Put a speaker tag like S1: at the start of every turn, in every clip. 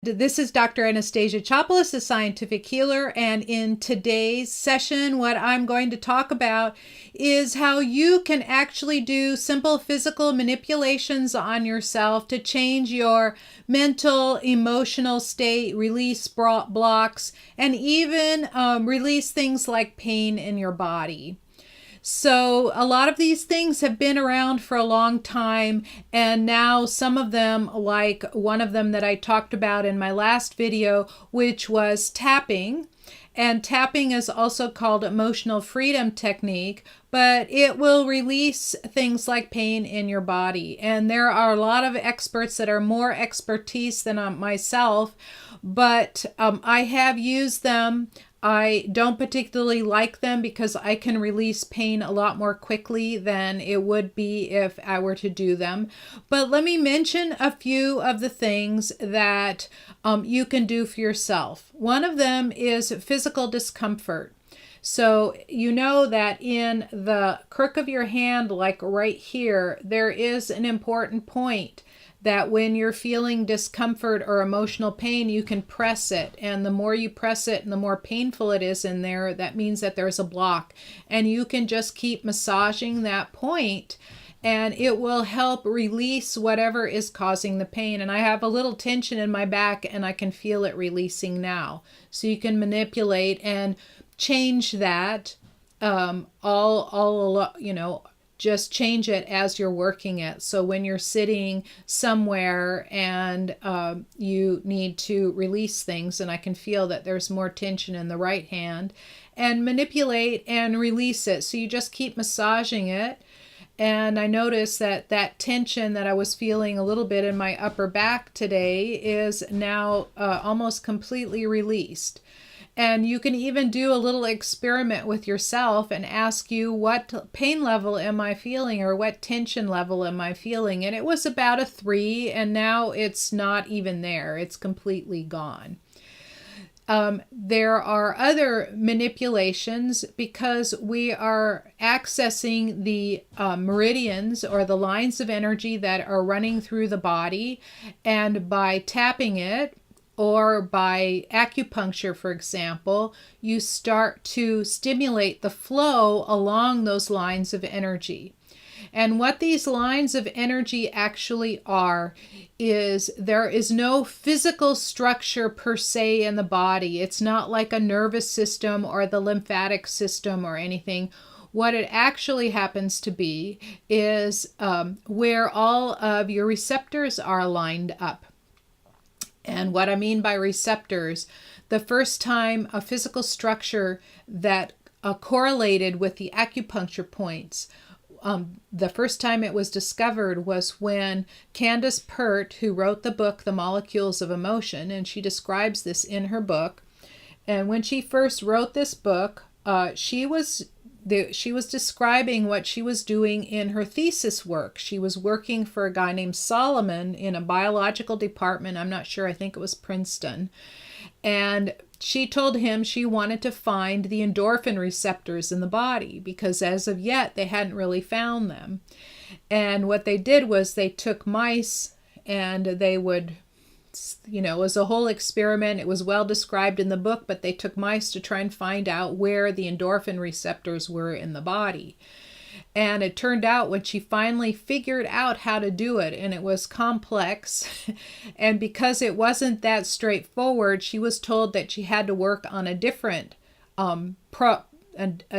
S1: This is Dr. Anastasia Chopelas, a scientific healer, and in today's session, what I'm going to talk about is how you can actually do simple physical manipulations on yourself to change your mental, emotional state, release blocks, and even release things like pain in your body. So a lot of these things have been around for a long time, and now some of them, like one of them that I talked about in my last video, which was tapping. And tapping is also called emotional freedom technique, but it will release things like pain in your body. And there are a lot of experts that are more expertise than myself, but I have used them. I don't particularly like them because I can release pain a lot more quickly than it would be if I were to do them. But let me mention a few of the things that you can do for yourself. One of them is physical discomfort. So you know that in the crook of your hand, like right here, there is an important point that when you're feeling discomfort or emotional pain, you can press it. And the more you press it and the more painful it is in there, that means that there's a block. And you can just keep massaging that point and it will help release whatever is causing the pain. And I have a little tension in my back and I can feel it releasing now. So you can manipulate and change that just change it as you're working it. So when you're sitting somewhere and you need to release things, and I can feel that there's more tension in the right hand, and manipulate and release it. So you just keep massaging it. And I noticed that that tension that I was feeling a little bit in my upper back today is now almost completely released. And you can even do a little experiment with yourself and ask you, what pain level am I feeling, or what tension level am I feeling? And it was about a 3, and now it's not even there. It's completely gone. There are other manipulations because we are accessing the meridians, or the lines of energy that are running through the body, and by tapping it, or by acupuncture, for example, you start to stimulate the flow along those lines of energy. And what these lines of energy actually are is there is no physical structure per se in the body. It's not like a nervous system or the lymphatic system or anything. What it actually happens to be is where all of your receptors are lined up. And what I mean by receptors, the first time a physical structure that correlated with the acupuncture points, the first time it was discovered was when Candace Pert, who wrote the book, The Molecules of Emotion, and she describes this in her book. And when she first wrote this book, she was describing what she was doing in her thesis work. She was working for a guy named Solomon in a biological department. I'm not sure. I think it was Princeton. And she told him she wanted to find the endorphin receptors in the body because as of yet, they hadn't really found them. And what they did was they took mice and they would, it was a whole experiment. It was well described in the book, but they took mice to try and find out where the endorphin receptors were in the body. And it turned out when she finally figured out how to do it, and it was complex, and because it wasn't that straightforward, she was told that she had to work on a different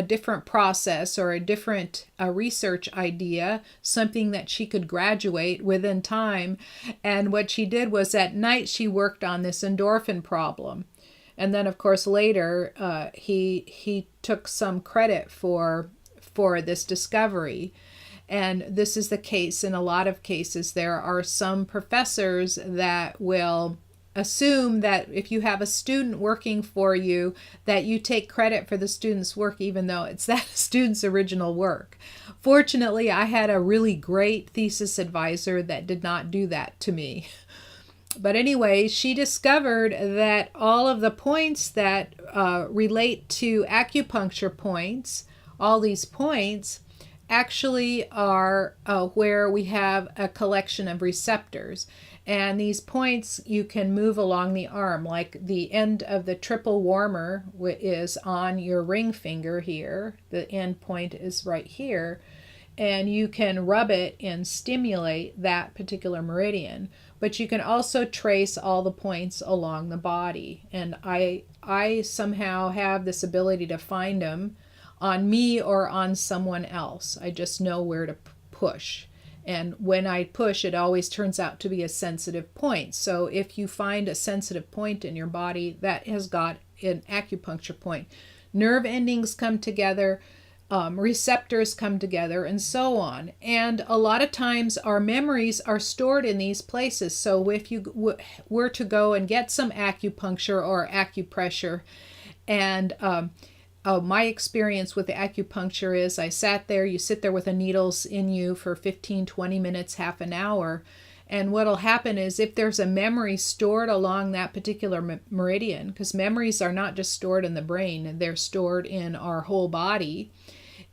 S1: different process or a different research idea, something that she could graduate within time. And what she did was at night she worked on this endorphin problem. And then of course later he took some credit for this discovery. And this is the case in a lot of cases. There are some professors that will assume that if you have a student working for you, that you take credit for the student's work, even though it's that student's original work. Fortunately, I had a really great thesis advisor that did not do that to me. But anyway, she discovered that all of the points that relate to acupuncture points, all these points, actually are where we have a collection of receptors. And these points you can move along the arm, like the end of the triple warmer is on your ring finger here. The end point is right here. And you can rub it and stimulate that particular meridian. But you can also trace all the points along the body. And I somehow have this ability to find them on me or on someone else. I just know where to push. And when I push, it always turns out to be a sensitive point. So if you find a sensitive point in your body, that has got an acupuncture point. Nerve endings come together, receptors come together, and so on. And a lot of times our memories are stored in these places. So if you were to go and get some acupuncture or acupressure, and my experience with the acupuncture is I sat there, you sit there with the needles in you for 15, 20 minutes, half an hour. And what'll happen is if there's a memory stored along that particular meridian, because memories are not just stored in the brain, they're stored in our whole body.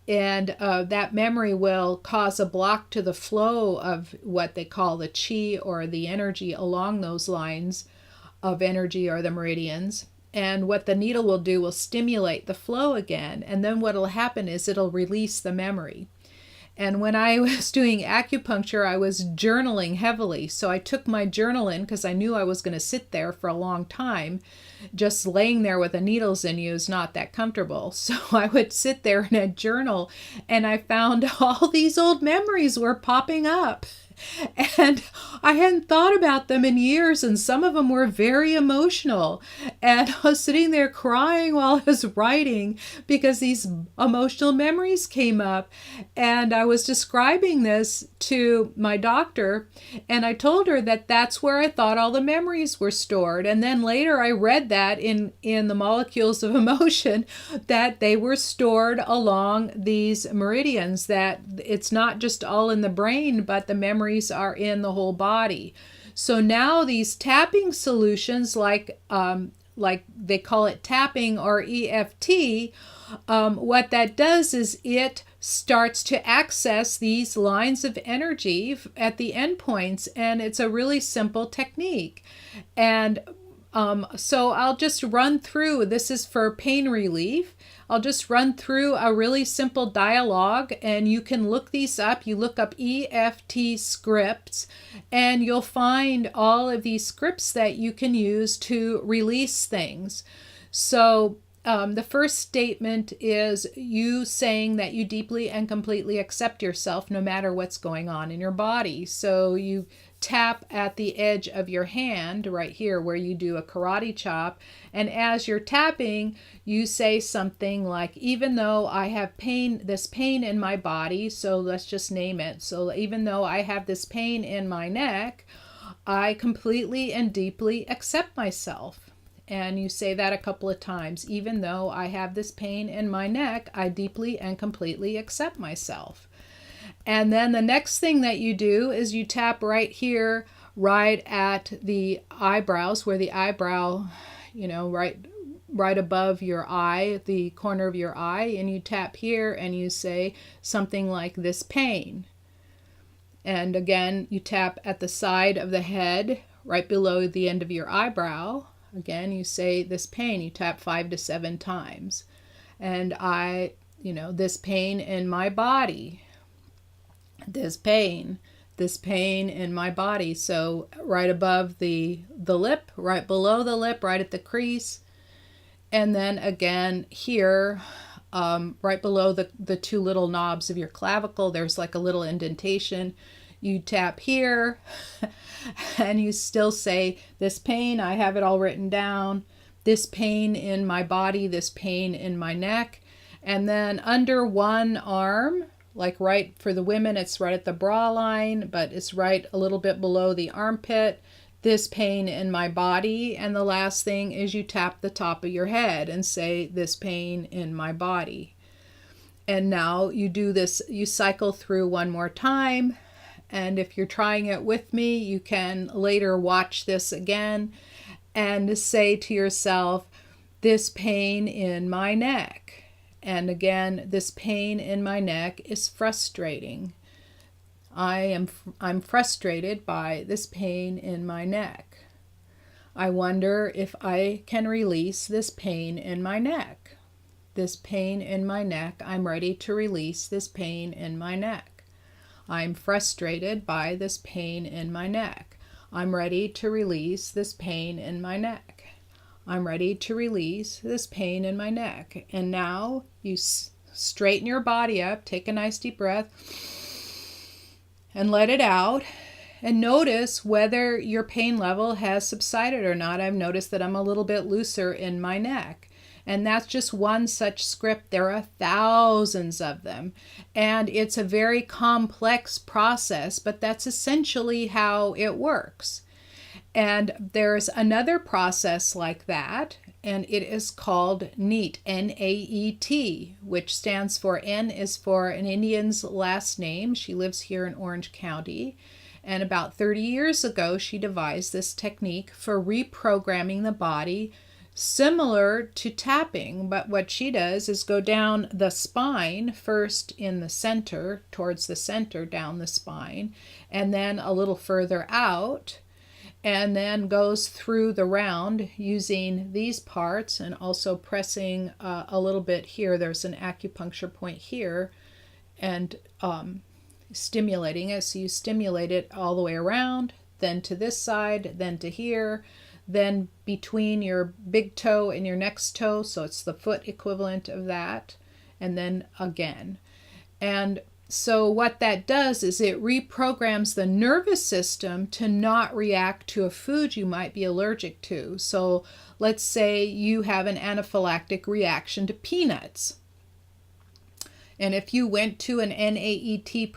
S1: And that memory will cause a block to the flow of what they call the chi, or the energy along those lines of energy, or the meridians. And what the needle will do will stimulate the flow again. And then what will happen is it'll release the memory. And when I was doing acupuncture, I was journaling heavily. So I took my journal in because I knew I was going to sit there for a long time. Just laying there with the needles in you is not that comfortable. So I would sit there in a journal, and I found all these old memories were popping up. And I hadn't thought about them in years, and some of them were very emotional. And I was sitting there crying while I was writing because these emotional memories came up. And I was describing this to my doctor, and I told her that that's where I thought all the memories were stored. And then later I read that in the Molecules of Emotion that they were stored along these meridians, that it's not just all in the brain, but the memories are in the whole body. So now these tapping solutions, like they call it tapping or EFT, what that does is it starts to access these lines of energy at the endpoints, and it's a really simple technique. And so I'll just run through, this is for pain relief. I'll just run through a really simple dialogue, and you can look these up. You look up EFT scripts, and you'll find all of these scripts that you can use to release things. So the first statement is you saying that you deeply and completely accept yourself no matter what's going on in your body. So you tap at the edge of your hand right here where you do a karate chop, and as you're tapping you say something like, even though I have this pain in my body, so let's just name it, so even though I have this pain in my neck, I completely and deeply accept myself. And you say that a couple of times. Even though I have this pain in my neck, I deeply and completely accept myself. And then the next thing that you do is you tap right here, right at the eyebrows, where the eyebrow, right above your eye, the corner of your eye, and you tap here and you say something like, this pain. And again, you tap at the side of the head, right below the end of your eyebrow. Again, you say, this pain. You tap 5 to 7 times. And this pain in my body. This pain in my body. So right above the lip, right below the lip, right at the crease. And then again here, right below the 2 little knobs of your clavicle, there's like a little indentation. You tap here and you still say, this pain, I have it all written down. This pain in my body, this pain in my neck. And then under one arm, like right for the women, it's right at the bra line, but it's right a little bit below the armpit. This pain in my body. And the last thing is you tap the top of your head and say, this pain in my body. And now you do this, you cycle through one more time. And if you're trying it with me, you can later watch this again and say to yourself, this pain in my neck. And again, this pain in my neck is frustrating. I'm frustrated by this pain in my neck. I wonder if I can release this pain in my neck. This pain in my neck, I'm ready to release this pain in my neck. I'm frustrated by this pain in my neck. I'm ready to release this pain in my neck. I'm ready to release this pain in my neck. And now you straighten your body up, take a nice deep breath, and let it out. And notice whether your pain level has subsided or not. I've noticed that I'm a little bit looser in my neck. And that's just one such script. There are thousands of them. And it's a very complex process, but that's essentially how it works. And there's another process like that, and it is called NEAT, N-A-E-T, which stands for N is for an Indian's last name. She lives here in Orange County. And about 30 years ago, she devised this technique for reprogramming the body similar to tapping. But what she does is go down the spine, first in the center, towards the center, down the spine, and then a little further out, and then goes through the round using these parts and also pressing a little bit here. There's an acupuncture point here, and stimulating it. So you stimulate it all the way around, then to this side, then to here, then between your big toe and your next toe. So it's the foot equivalent of that, and then again. And so what that does is it reprograms the nervous system to not react to a food you might be allergic to. So let's say you have an anaphylactic reaction to peanuts. And if you went to an NAET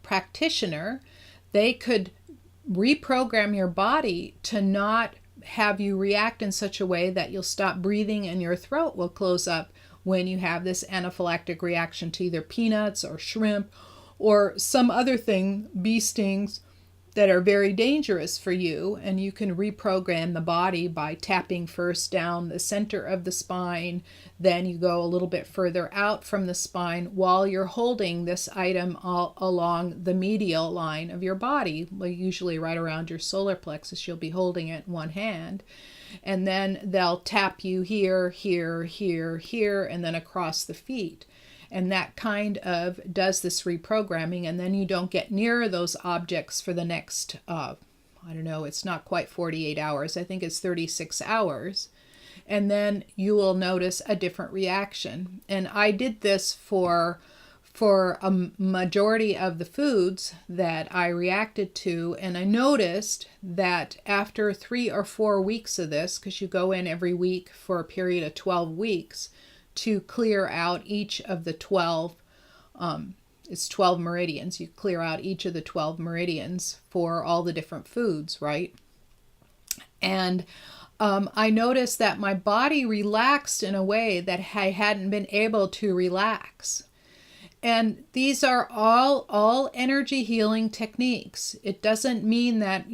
S1: practitioner, they could reprogram your body to not have you react in such a way that you'll stop breathing and your throat will close up when you have this anaphylactic reaction to either peanuts or shrimp or some other thing, bee stings, that are very dangerous for you. And you can reprogram the body by tapping first down the center of the spine, then you go a little bit further out from the spine while you're holding this item all along the medial line of your body, usually right around your solar plexus. You'll be holding it in one hand. And then they'll tap you here, here, here, here, and then across the feet. And that kind of does this reprogramming, and then you don't get near those objects for the next, I don't know, it's not quite 48 hours. I think it's 36 hours. And then you will notice a different reaction. And I did this for a majority of the foods that I reacted to, and I noticed that after 3 or 4 weeks of this, because you go in every week for a period of 12 weeks to clear out each of the 12, it's 12 meridians. You clear out each of the 12 meridians for all the different foods, right? And I noticed that my body relaxed in a way that I hadn't been able to relax. And these are all energy healing techniques. It doesn't mean that,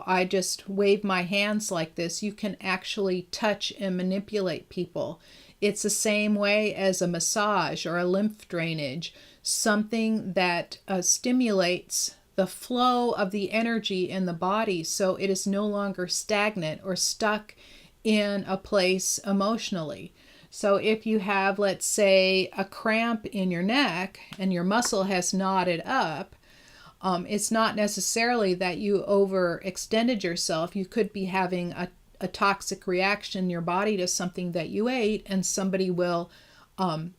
S1: I just wave my hands like this. You can actually touch and manipulate people. It's the same way as a massage or a lymph drainage, something that stimulates the flow of the energy in the body so it is no longer stagnant or stuck in a place emotionally. So if you have, let's say, a cramp in your neck and your muscle has knotted up, it's not necessarily that you overextended yourself. You could be having a toxic reaction in your body to something that you ate, and somebody will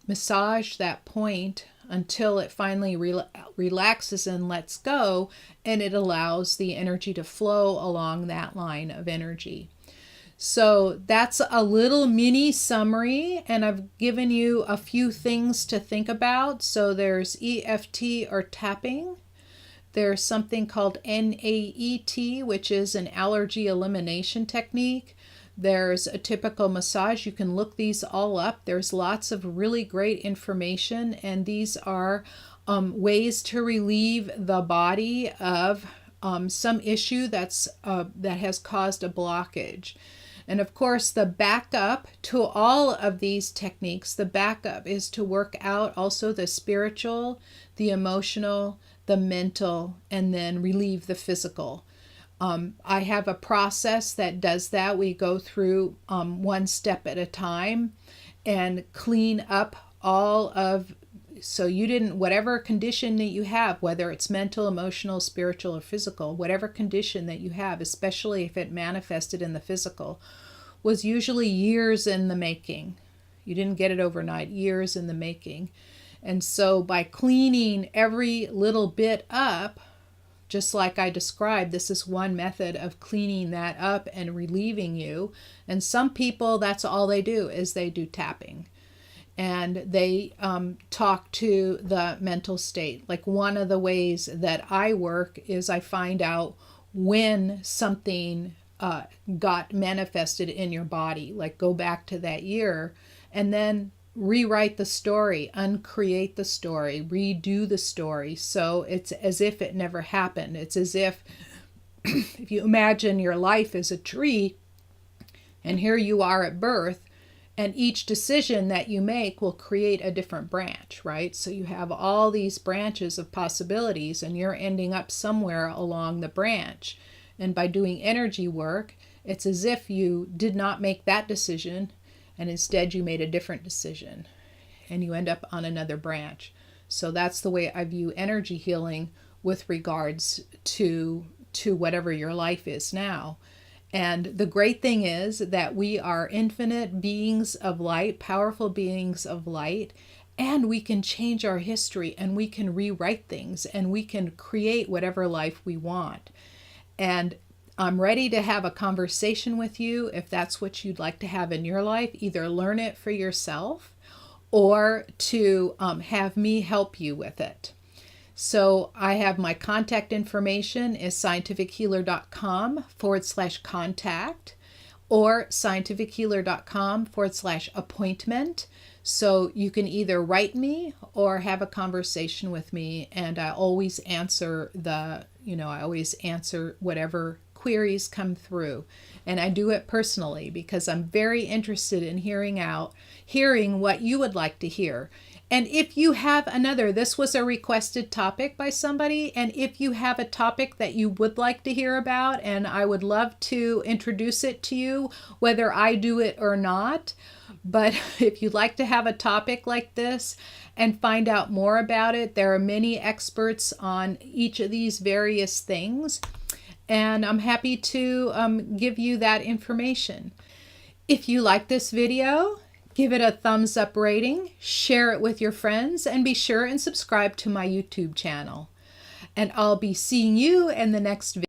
S1: massage that point until it finally relaxes and lets go, and it allows the energy to flow along that line of energy. So that's a little mini summary, and I've given you a few things to think about. So there's EFT or tapping. There's something called NAET, which is an allergy elimination technique. There's a typical massage. You can look these all up. There's lots of really great information, and these are ways to relieve the body of some issue that has caused a blockage. And of course, the backup to all of these techniques, the backup is to work out also the spiritual, the emotional, the mental, and then relieve the physical. I have a process that does that. We go through one step at a time and clean up all of, so you didn't, whatever condition that you have, whether it's mental, emotional, spiritual, or physical, whatever condition that you have, especially if it manifested in the physical, was usually years in the making. You didn't get it overnight, years in the making. And so by cleaning every little bit up, just like I described, this is one method of cleaning that up and relieving you. And some people, that's all they do, is they do tapping. And they talk to the mental state. Like one of the ways that I work is I find out when something got manifested in your body. Like go back to that year and then rewrite the story, uncreate the story, redo the story. So it's as if it never happened. It's as if you imagine your life as a tree, and here you are at birth, and each decision that you make will create a different branch, right? So you have all these branches of possibilities, and you're ending up somewhere along the branch. And by doing energy work, it's as if you did not make that decision, and instead you made a different decision, and you end up on another branch. So that's the way I view energy healing with regards to whatever your life is now. And the great thing is that we are infinite beings of light, powerful beings of light, and we can change our history, and we can rewrite things, and we can create whatever life we want. And I'm ready to have a conversation with you if that's what you'd like to have in your life. Either learn it for yourself or to have me help you with it. So I have my contact information is scientifichealer.com/contact or scientifichealer.com/appointment. So you can either write me or have a conversation with me, and I always answer I always answer whatever queries come through. And I do it personally because I'm very interested in hearing what you would like to hear. And if you have this was a requested topic by somebody, and if you have a topic that you would like to hear about, and I would love to introduce it to you, whether I do it or not. But if you'd like to have a topic like this and find out more about it, there are many experts on each of these various things. And I'm happy to give you that information. If you like this video, give it a thumbs up rating, share it with your friends, and be sure and subscribe to my YouTube channel. And I'll be seeing you in the next video.